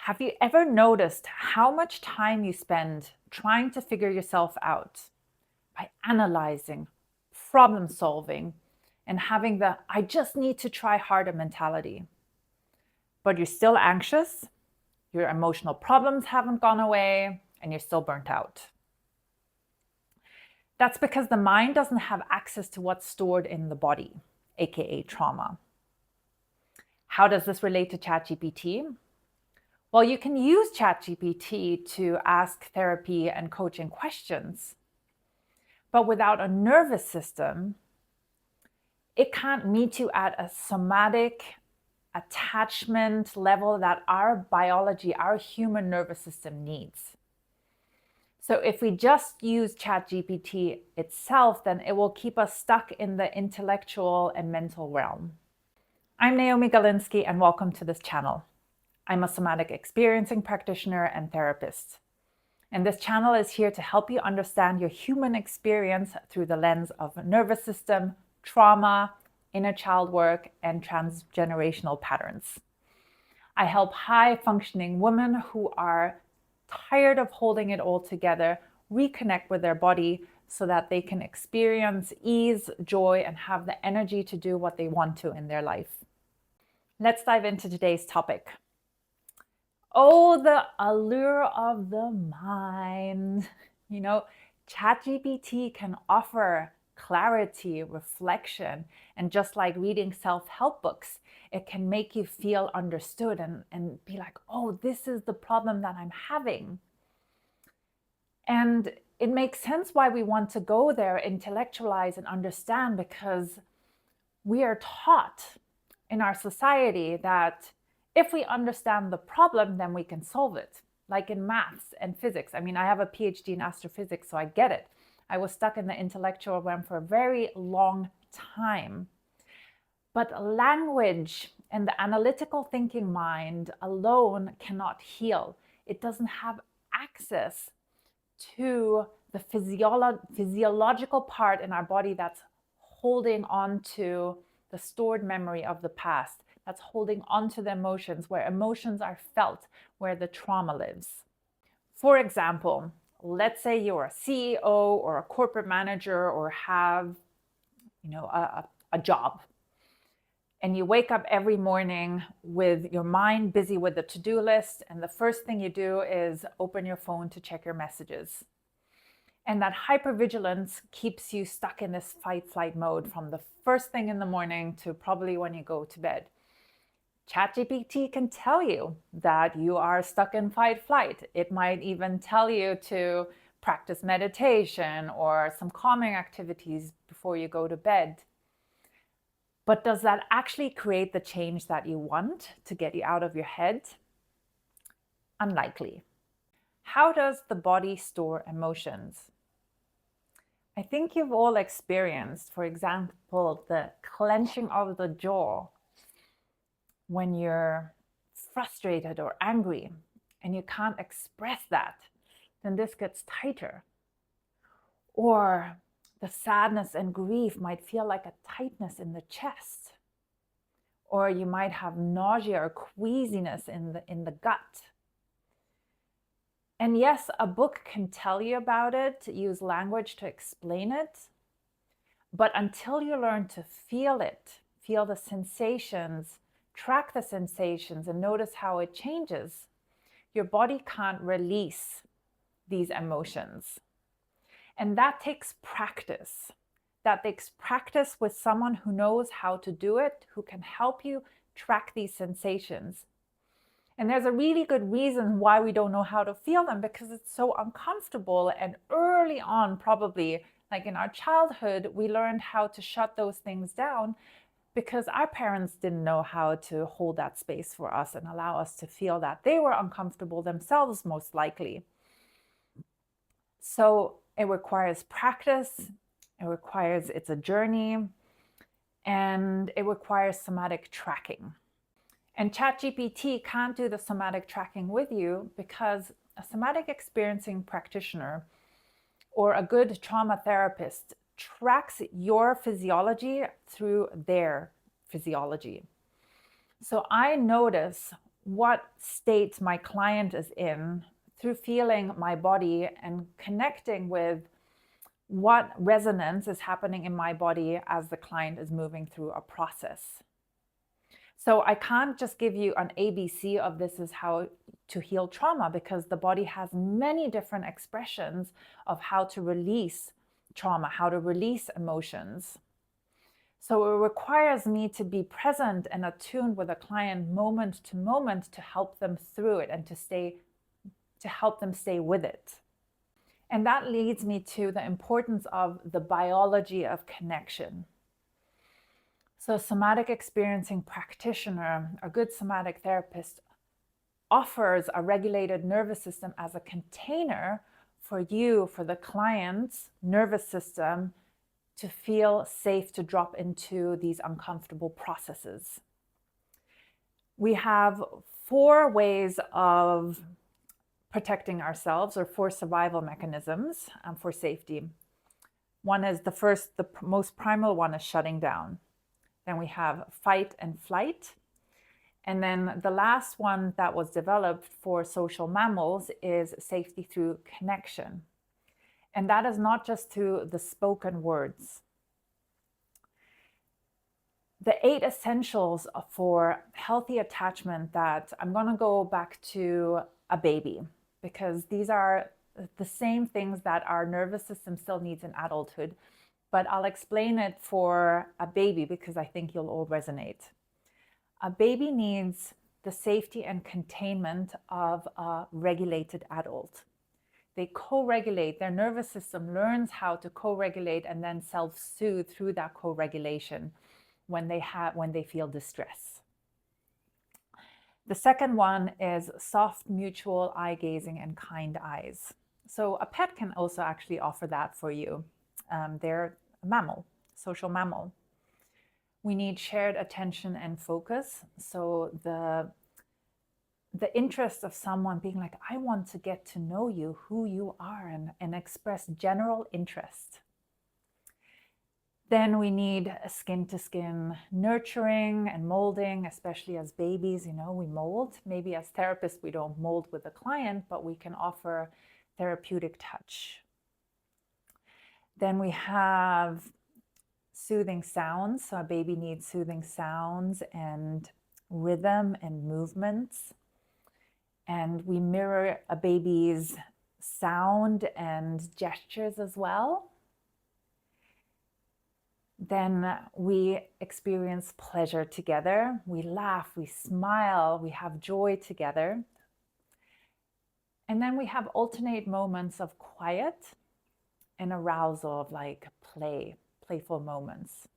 Have you ever noticed how much time you spend trying to figure yourself out by analyzing, problem solving, and having the I just need to try harder mentality? But you're still anxious, your emotional problems haven't gone away, and you're still burnt out. That's because the mind doesn't have access to what's stored in the body, aka trauma. How does this relate to ChatGPT? Well, you can use ChatGPT to ask therapy and coaching questions, but without a nervous system, it can't meet you at a somatic attachment level that our biology, our human nervous system needs. So if we just use ChatGPT itself, then it will keep us stuck in the intellectual and mental realm. I'm Naomi Galinsky, and welcome to this channel. I'm a somatic experiencing practitioner and therapist. And this channel is here to help you understand your human experience through the lens of nervous system, trauma, inner child work, and transgenerational patterns. I help high-functioning women who are tired of holding it all together reconnect with their body so that they can experience ease, joy, and have the energy to do what they want to in their life. Let's dive into today's topic. Oh, the allure of the mind. ChatGPT can offer clarity, reflection, and just like reading self-help books, it can make you feel understood and be like, oh, this is the problem that I'm having. And it makes sense why we want to go there, intellectualize, and understand, because we are taught in our society that if we understand the problem, then we can solve it. Like in maths and physics. I have a PhD in astrophysics, so I get it. I was stuck in the intellectual realm for a very long time. But language and the analytical thinking mind alone cannot heal. It doesn't have access to the physiological part in our body that's holding on to the stored memory of the past, that's holding on to the emotions, where emotions are felt, where the trauma lives. For example, let's say you're a CEO or a corporate manager or have a job. And you wake up every morning with your mind busy with the to-do list, and the first thing you do is open your phone to check your messages. And that hypervigilance keeps you stuck in this fight-flight mode from the first thing in the morning to probably when you go to bed. ChatGPT can tell you that you are stuck in fight-flight. It might even tell you to practice meditation or some calming activities before you go to bed. But does that actually create the change that you want to get you out of your head? Unlikely. How does the body store emotions? I think you've all experienced, for example, the clenching of the jaw when you're frustrated or angry and you can't express that, then this gets tighter. Or the sadness and grief might feel like a tightness in the chest. Or you might have nausea or queasiness in the gut. And yes, a book can tell you about it, use language to explain it. But until you learn to feel it, feel the sensations, track the sensations, and notice how it changes, your body can't release these emotions. And that takes practice. That takes practice with someone who knows how to do it, who can help you track these sensations. And there's a really good reason why we don't know how to feel them, because it's so uncomfortable. And early on, probably like in our childhood, we learned how to shut those things down because our parents didn't know how to hold that space for us and allow us to feel that. They were uncomfortable themselves, most likely. So it requires practice, it's a journey, and it requires somatic tracking. And ChatGPT can't do the somatic tracking with you because a somatic experiencing practitioner or a good trauma therapist tracks your physiology through their physiology. So I notice what state my client is in through feeling my body and connecting with what resonance is happening in my body as the client is moving through a process. So I can't just give you an ABC of this is how to heal trauma, because the body has many different expressions of how to release trauma, how to release emotions. So it requires me to be present and attuned with a client moment to moment to help them through it and to help them stay with it. And that leads me to the importance of the biology of connection. So a somatic experiencing practitioner, a good somatic therapist, offers a regulated nervous system as a container for you, for the client's nervous system, to feel safe to drop into these uncomfortable processes. We have 4 ways of protecting ourselves, or 4 survival mechanisms for safety. One is the most primal one is shutting down. Then we have fight and flight. And then the last one that was developed for social mammals is safety through connection. And that is not just through the spoken words. The 8 essentials for healthy attachment, that I'm going to go back to a baby, because these are the same things that our nervous system still needs in adulthood. But I'll explain it for a baby because I think you'll all resonate. A baby needs the safety and containment of a regulated adult. They co-regulate, their nervous system learns how to co-regulate and then self-soothe through that co-regulation when they feel distress. The second one is soft, mutual eye gazing and kind eyes. So a pet can also actually offer that for you. They're a mammal, social mammal. We need shared attention and focus. So the interest of someone being like, I want to get to know you, who you are, and express general interest. Then we need skin-to-skin nurturing and molding, especially as babies, we mold. Maybe as therapists, we don't mold with the client, but we can offer therapeutic touch. Then we have soothing sounds. So a baby needs soothing sounds and rhythm and movements. And we mirror a baby's sound and gestures as well. Then we experience pleasure together. We laugh, we smile, we have joy together. And then we have alternate moments of quiet and arousal, of like playful moments.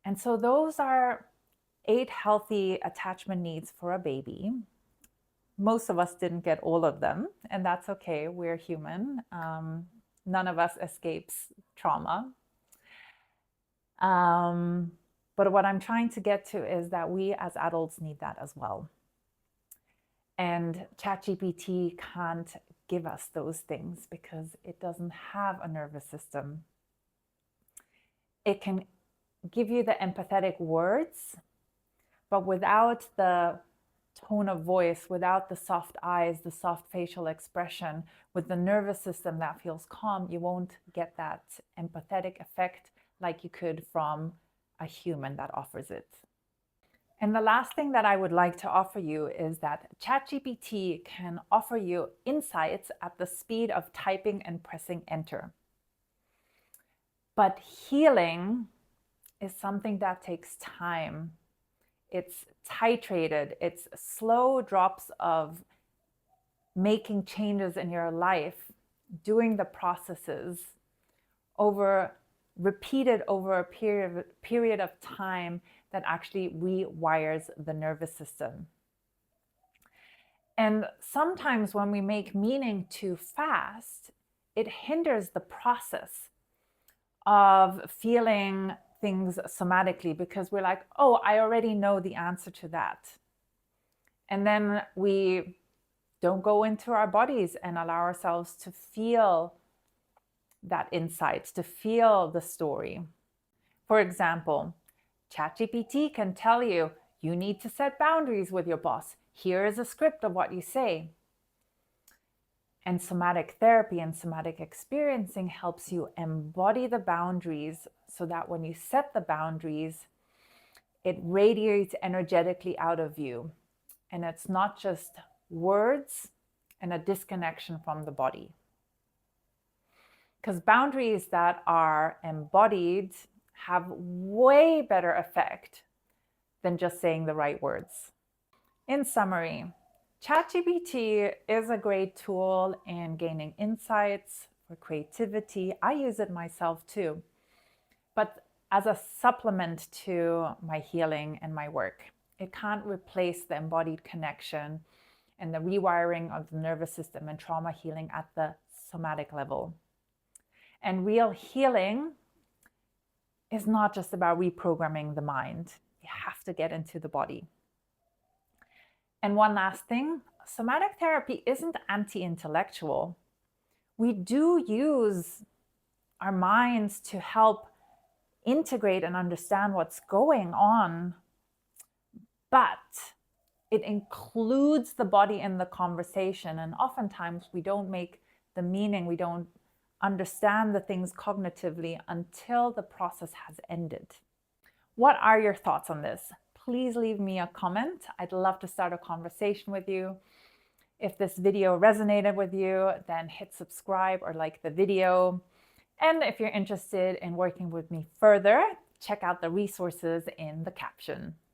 And so those are 8 healthy attachment needs for a baby. Most of us didn't get all of them, and that's okay. We're human. None of us escapes trauma. But what I'm trying to get to is that we as adults need that as well. And ChatGPT can't give us those things because it doesn't have a nervous system. It can give you the empathetic words, but without the tone of voice, without the soft eyes, the soft facial expression, with the nervous system that feels calm, you won't get that empathetic effect like you could from a human that offers it. And the last thing that I would like to offer you is that ChatGPT can offer you insights at the speed of typing and pressing enter. But healing is something that takes time. It's titrated. It's slow drops of making changes in your life, doing the processes repeated over a period of time that actually rewires the nervous system. And sometimes when we make meaning too fast, it hinders the process of feeling things somatically, because we're like, oh, I already know the answer to that. And then we don't go into our bodies and allow ourselves to feel that insight, to feel the story. For example, ChatGPT can tell you, You need to set boundaries with your boss. Here is a script of what you say. And somatic therapy and somatic experiencing helps you embody the boundaries so that when you set the boundaries, it radiates energetically out of you. And it's not just words and a disconnection from the body. Because boundaries that are embodied have way better effect than just saying the right words. In summary, ChatGPT is a great tool in gaining insights for creativity. I use it myself too, but as a supplement to my healing and my work. It can't replace the embodied connection and the rewiring of the nervous system and trauma healing at the somatic level. And real healing is not just about reprogramming the mind. You have to get into the body. And one last thing, somatic therapy isn't anti-intellectual. We do use our minds to help integrate and understand what's going on, but it includes the body in the conversation. And oftentimes we don't make the meaning, we don't understand the things cognitively until the process has ended. What are your thoughts on this? Please leave me a comment. I'd love to start a conversation with you. If this video resonated with you, then hit subscribe or like the video. And if you're interested in working with me further, check out the resources in the caption.